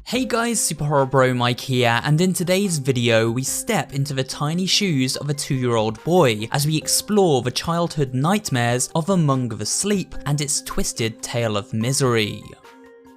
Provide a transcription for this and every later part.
Hey guys, Superhorrorbro Mike here, and in today's video we step into the tiny shoes of a 2-year-old boy as we explore the childhood nightmares of Among the Sleep and its twisted tale of misery.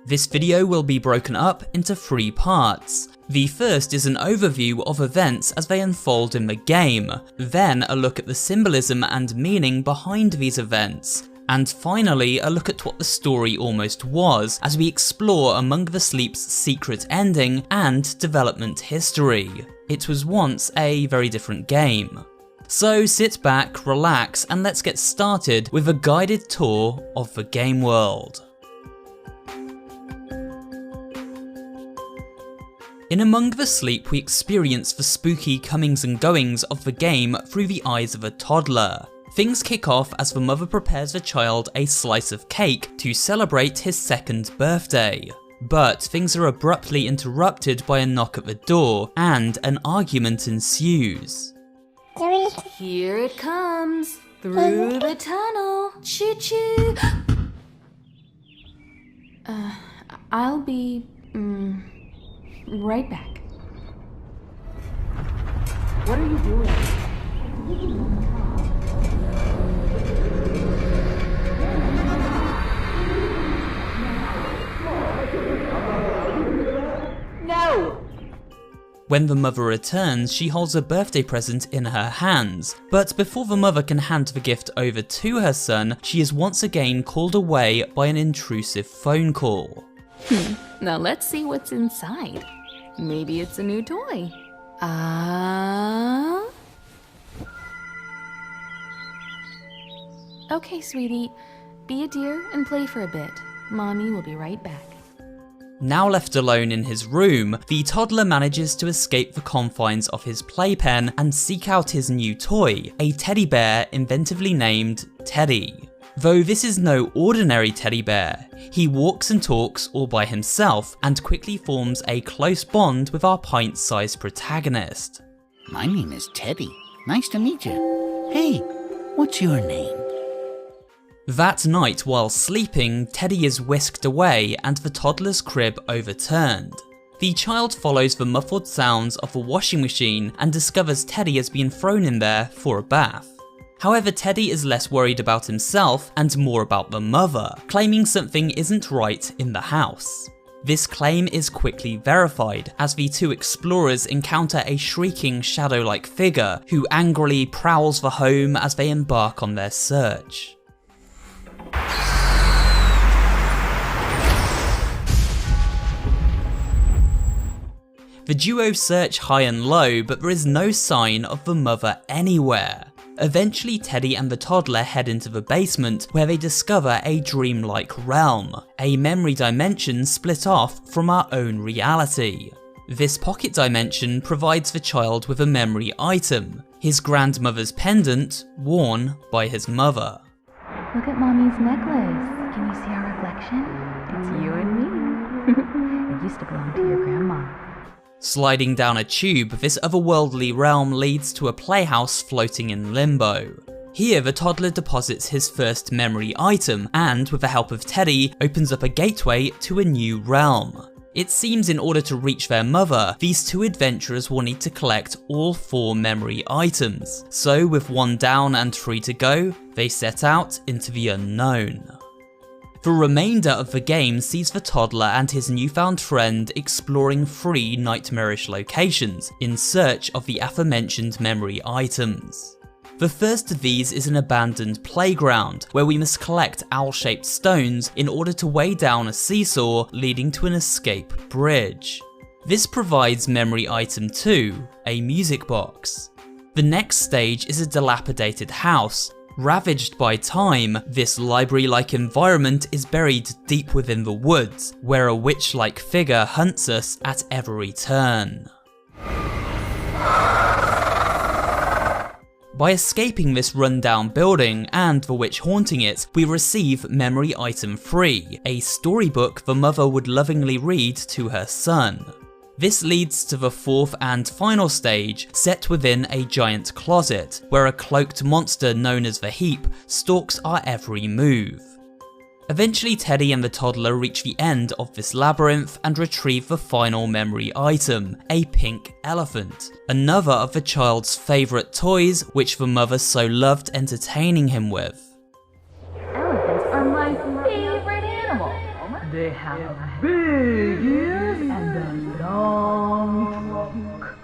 This video will be broken up into 3 parts. The first is an overview of events as they unfold in the game, then a look at the symbolism and meaning behind these events, and finally a look at what the story almost was as we explore Among the Sleep's secret ending and development history. It was once a very different game. So sit back, relax, and let's get started with a guided tour of the game world. In Among the Sleep, we experience the spooky comings and goings of the game through the eyes of a toddler. Things kick off as the mother prepares the child a slice of cake to celebrate his 2nd birthday. But things are abruptly interrupted by a knock at the door, and an argument ensues. Here it comes, through the tunnel, choo-choo. I'll be, right back. What are you doing? No! When the mother returns, she holds a birthday present in her hands, but before the mother can hand the gift over to her son, she is once again called away by an intrusive phone call. Now let's see what's inside. Maybe it's a new toy. Okay, sweetie. Be a dear and play for a bit. Mommy will be right back. Now left alone in his room, the toddler manages to escape the confines of his playpen and seek out his new toy, a teddy bear inventively named Teddy. Though this is no ordinary teddy bear, he walks and talks all by himself and quickly forms a close bond with our pint-sized protagonist. My name is Teddy. Nice to meet you. Hey, what's your name? That night, while sleeping, Teddy is whisked away and the toddler's crib overturned. The child follows the muffled sounds of a washing machine and discovers Teddy has been thrown in there for a bath. However, Teddy is less worried about himself and more about the mother, claiming something isn't right in the house. This claim is quickly verified as the 2 explorers encounter a shrieking shadow-like figure who angrily prowls the home as they embark on their search. The duo search high and low, but there is no sign of the mother anywhere. Eventually, Teddy and the toddler head into the basement where they discover a dreamlike realm, a memory dimension split off from our own reality. This pocket dimension provides the child with a memory item, his grandmother's pendant worn by his mother. Look at Mommy's necklace. Can you see our reflection? It's you and me. It used to belong to your grandma. Sliding down a tube, this otherworldly realm leads to a playhouse floating in limbo. Here, the toddler deposits his first memory item and, with the help of Teddy, opens up a gateway to a new realm. It seems in order to reach their mother, these 2 adventurers will need to collect all 4 memory items. So with 1 down and 3 to go, they set out into the unknown. The remainder of the game sees the toddler and his newfound friend exploring 3 nightmarish locations in search of the aforementioned memory items. The first of these is an abandoned playground where we must collect owl-shaped stones in order to weigh down a seesaw leading to an escape bridge. This provides memory item 2, a music box. The next stage is a dilapidated house. Ravaged by time, this library-like environment is buried deep within the woods, where a witch-like figure hunts us at every turn. By escaping this rundown building and the witch haunting it, we receive memory item 3, a storybook the mother would lovingly read to her son. This leads to the 4th and final stage, set within a giant closet, where a cloaked monster known as the Heap stalks our every move. Eventually, Teddy and the toddler reach the end of this labyrinth and retrieve the final memory item, a pink elephant, another of the child's favourite toys which the mother so loved entertaining him with. Elephants are my favorite animal. They have big ears and a long trunk.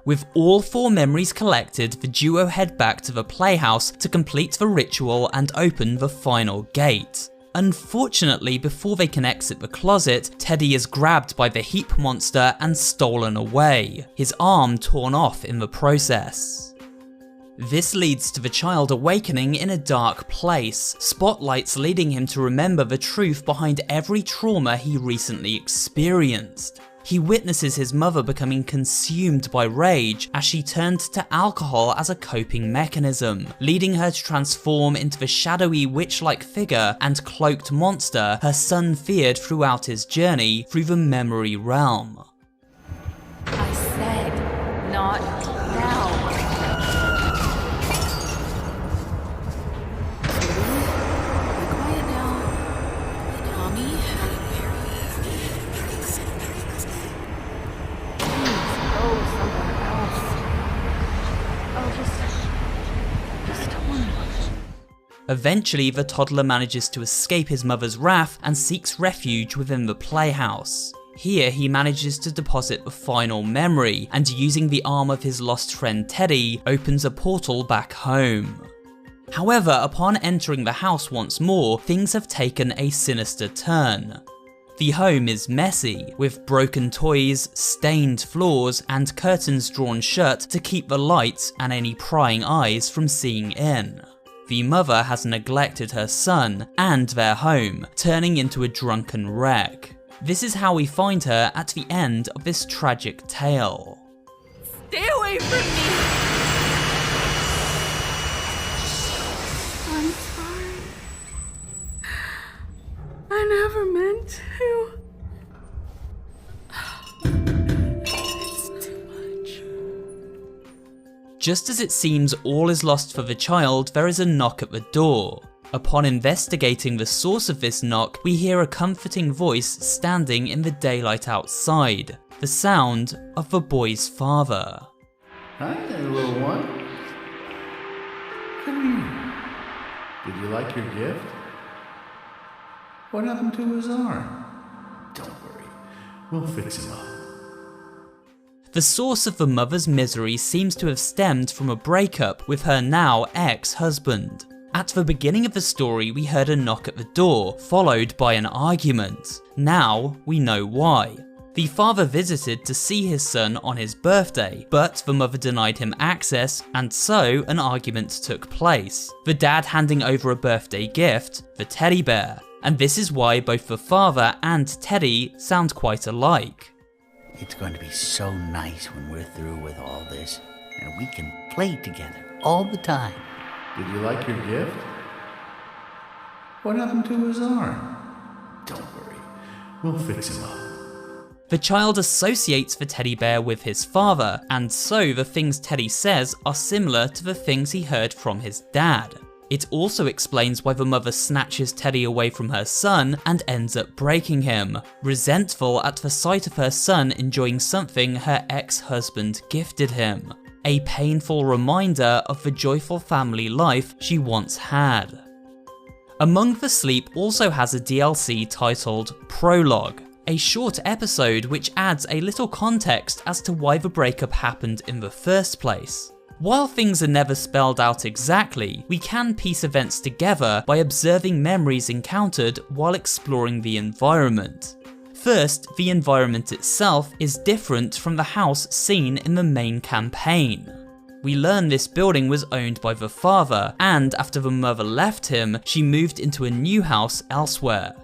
With all 4 memories collected, the duo head back to the playhouse to complete the ritual and open the final gate. Unfortunately, before they can exit the closet, Teddy is grabbed by the heap monster and stolen away, his arm torn off in the process. This leads to the child awakening in a dark place, spotlights leading him to remember the truth behind every trauma he recently experienced. He witnesses his mother becoming consumed by rage as she turned to alcohol as a coping mechanism, leading her to transform into the shadowy witch-like figure and cloaked monster her son feared throughout his journey through the memory realm. I said, not now. Be quiet now. Tommy. Eventually, the toddler manages to escape his mother's wrath and seeks refuge within the playhouse. Here, he manages to deposit the final memory, and using the arm of his lost friend Teddy, opens a portal back home. However, upon entering the house once more, things have taken a sinister turn. The home is messy, with broken toys, stained floors, and curtains drawn shut to keep the lights and any prying eyes from seeing in. The mother has neglected her son and their home, turning into a drunken wreck. This is how we find her at the end of this tragic tale. Stay away from me! I'm sorry. I never meant to. It's too much. Just as it seems all is lost for the child, there is a knock at the door. Upon investigating the source of this knock, we hear a comforting voice standing in the daylight outside, the sound of the boy's father. Hi there, little one. Come here. Did you like your gift? What happened to his arm? Don't worry, we'll fix him up. The source of the mother's misery seems to have stemmed from a breakup with her now ex-husband. At the beginning of the story, we heard a knock at the door, followed by an argument. Now, we know why. The father visited to see his son on his birthday, but the mother denied him access, and so an argument took place. The dad handing over a birthday gift, the teddy bear, and this is why both the father and Teddy sound quite alike. It's going to be so nice when we're through with all this, and we can play together all the time. Did you like your gift? What happened to his arm? Don't worry, we'll fix him up. The child associates the teddy bear with his father, and so the things Teddy says are similar to the things he heard from his dad. It also explains why the mother snatches Teddy away from her son and ends up breaking him, resentful at the sight of her son enjoying something her ex-husband gifted him. A painful reminder of the joyful family life she once had. Among the Sleep also has a DLC titled Prologue, a short episode which adds a little context as to why the breakup happened in the first place. While things are never spelled out exactly, we can piece events together by observing memories encountered while exploring the environment. First, the environment itself is different from the house seen in the main campaign. We learn this building was owned by the father, and after the mother left him, she moved into a new house elsewhere.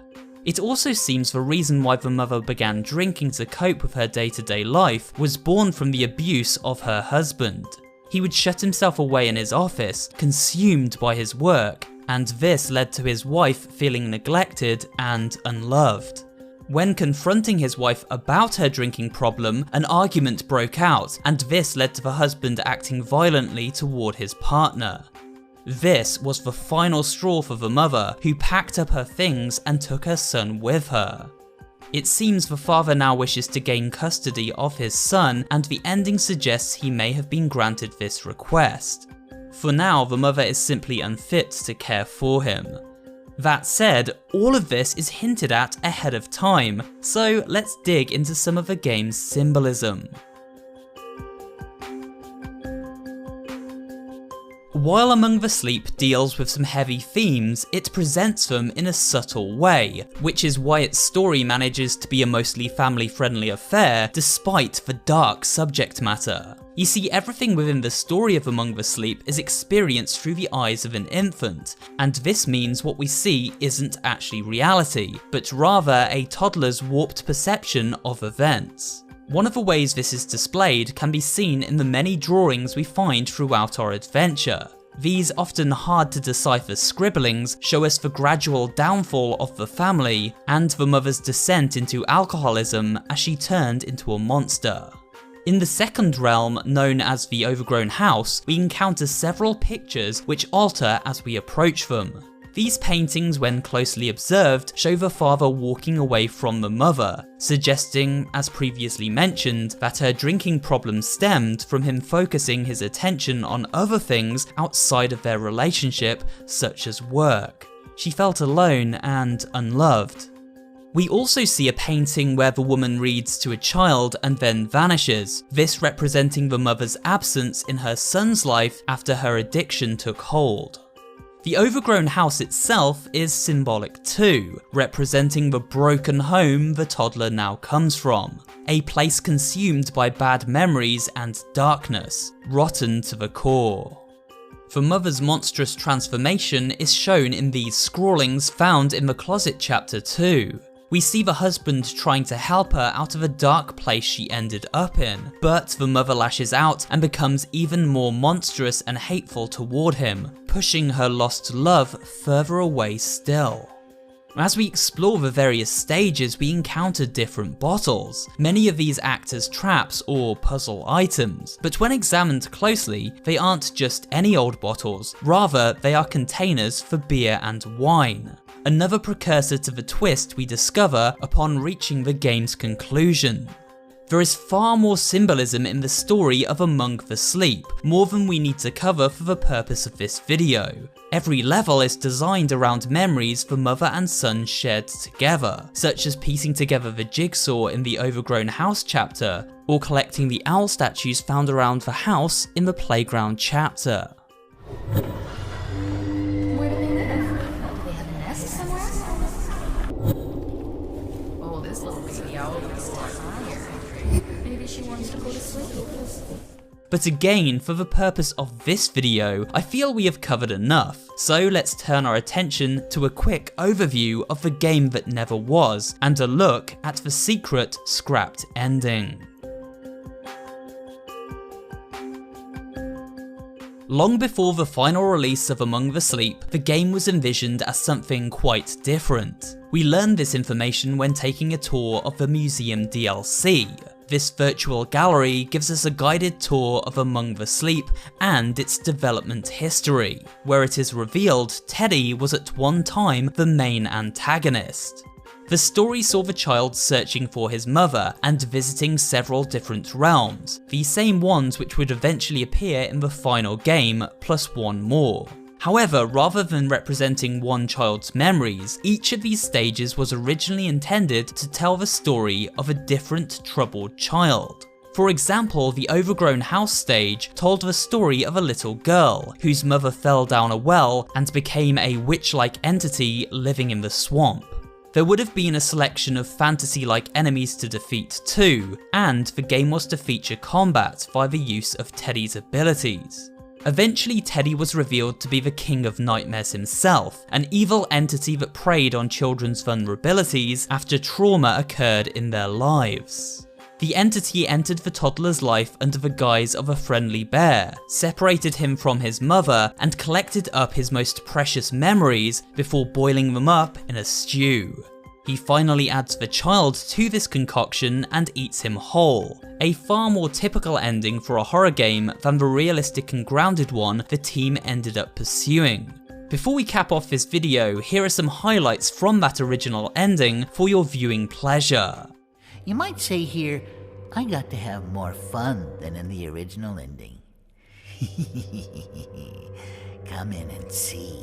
It also seems the reason why the mother began drinking to cope with her day-to-day life was born from the abuse of her husband. He would shut himself away in his office, consumed by his work, and this led to his wife feeling neglected and unloved. When confronting his wife about her drinking problem, an argument broke out, and this led to the husband acting violently toward his partner. This was the final straw for the mother, who packed up her things and took her son with her. It seems the father now wishes to gain custody of his son, and the ending suggests he may have been granted this request. For now, the mother is simply unfit to care for him. That said, all of this is hinted at ahead of time, so let's dig into some of the game's symbolism. While Among the Sleep deals with some heavy themes, it presents them in a subtle way, which is why its story manages to be a mostly family-friendly affair despite the dark subject matter. You see, everything within the story of Among the Sleep is experienced through the eyes of an infant, and this means what we see isn't actually reality, but rather a toddler's warped perception of events. One of the ways this is displayed can be seen in the many drawings we find throughout our adventure. These often hard to decipher scribblings show us the gradual downfall of the family and the mother's descent into alcoholism as she turned into a monster. In the second realm, known as the Overgrown House, we encounter several pictures which alter as we approach them. These paintings, when closely observed, show the father walking away from the mother, suggesting, as previously mentioned, that her drinking problem stemmed from him focusing his attention on other things outside of their relationship, such as work. She felt alone and unloved. We also see a painting where the woman reads to a child and then vanishes, this representing the mother's absence in her son's life after her addiction took hold. The Overgrown House itself is symbolic too, representing the broken home the toddler now comes from, a place consumed by bad memories and darkness, rotten to the core. The mother's monstrous transformation is shown in these scrawlings found in the closet chapter too. We see the husband trying to help her out of a dark place she ended up in, but the mother lashes out and becomes even more monstrous and hateful toward him, pushing her lost love further away still. As we explore the various stages, we encounter different bottles. Many of these act as traps or puzzle items, but when examined closely, they aren't just any old bottles, rather they are containers for beer and wine. Another precursor to the twist we discover upon reaching the game's conclusion. There is far more symbolism in the story of Among the Sleep, more than we need to cover for the purpose of this video. Every level is designed around memories the mother and son shared together, such as piecing together the jigsaw in the Overgrown House chapter, or collecting the owl statues found around the house in the Playground chapter. Where do they live? Do they have a nest somewhere? Oh, this little baby owl is tired. Maybe she wants to go to sleep. But again, for the purpose of this video, I feel we have covered enough, so let's turn our attention to a quick overview of the game that never was, and a look at the secret scrapped ending. Long before the final release of Among the Sleep, the game was envisioned as something quite different. We learned this information when taking a tour of the museum DLC. This virtual gallery gives us a guided tour of Among the Sleep and its development history, where it is revealed Teddy was at one time the main antagonist. The story saw the child searching for his mother and visiting several different realms, the same ones which would eventually appear in the final game, plus one more. However, rather than representing one child's memories, each of these stages was originally intended to tell the story of a different troubled child. For example, the Overgrown House stage told the story of a little girl whose mother fell down a well and became a witch-like entity living in the swamp. There would have been a selection of fantasy-like enemies to defeat too, and the game was to feature combat via the use of Teddy's abilities. Eventually, Teddy was revealed to be the King of Nightmares himself, an evil entity that preyed on children's vulnerabilities after trauma occurred in their lives. The entity entered the toddler's life under the guise of a friendly bear, separated him from his mother, and collected up his most precious memories before boiling them up in a stew. He finally adds the child to this concoction and eats him whole, a far more typical ending for a horror game than the realistic and grounded one the team ended up pursuing. Before we cap off this video, here are some highlights from that original ending for your viewing pleasure. You might say here, I got to have more fun than in the original ending. Come in and see.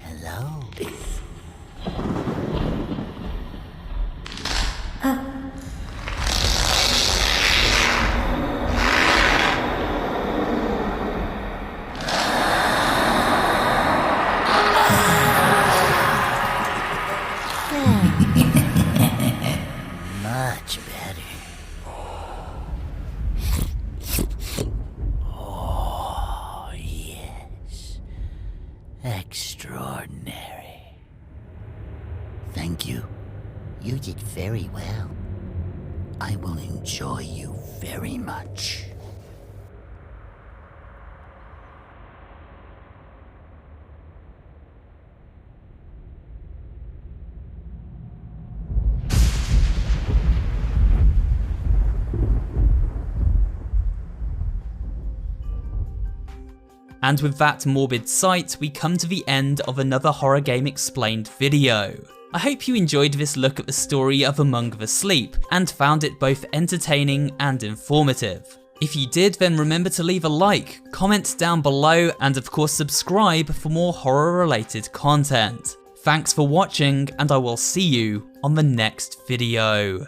Hello. Much better. Oh, yes. Extraordinary. Thank you. You did very well. I will enjoy you very much. And with that morbid sight, we come to the end of another Horror Game Explained video. I hope you enjoyed this look at the story of Among the Sleep, and found it both entertaining and informative. If you did, then remember to leave a like, comment down below, and of course subscribe for more horror related content. Thanks for watching, and I will see you on the next video.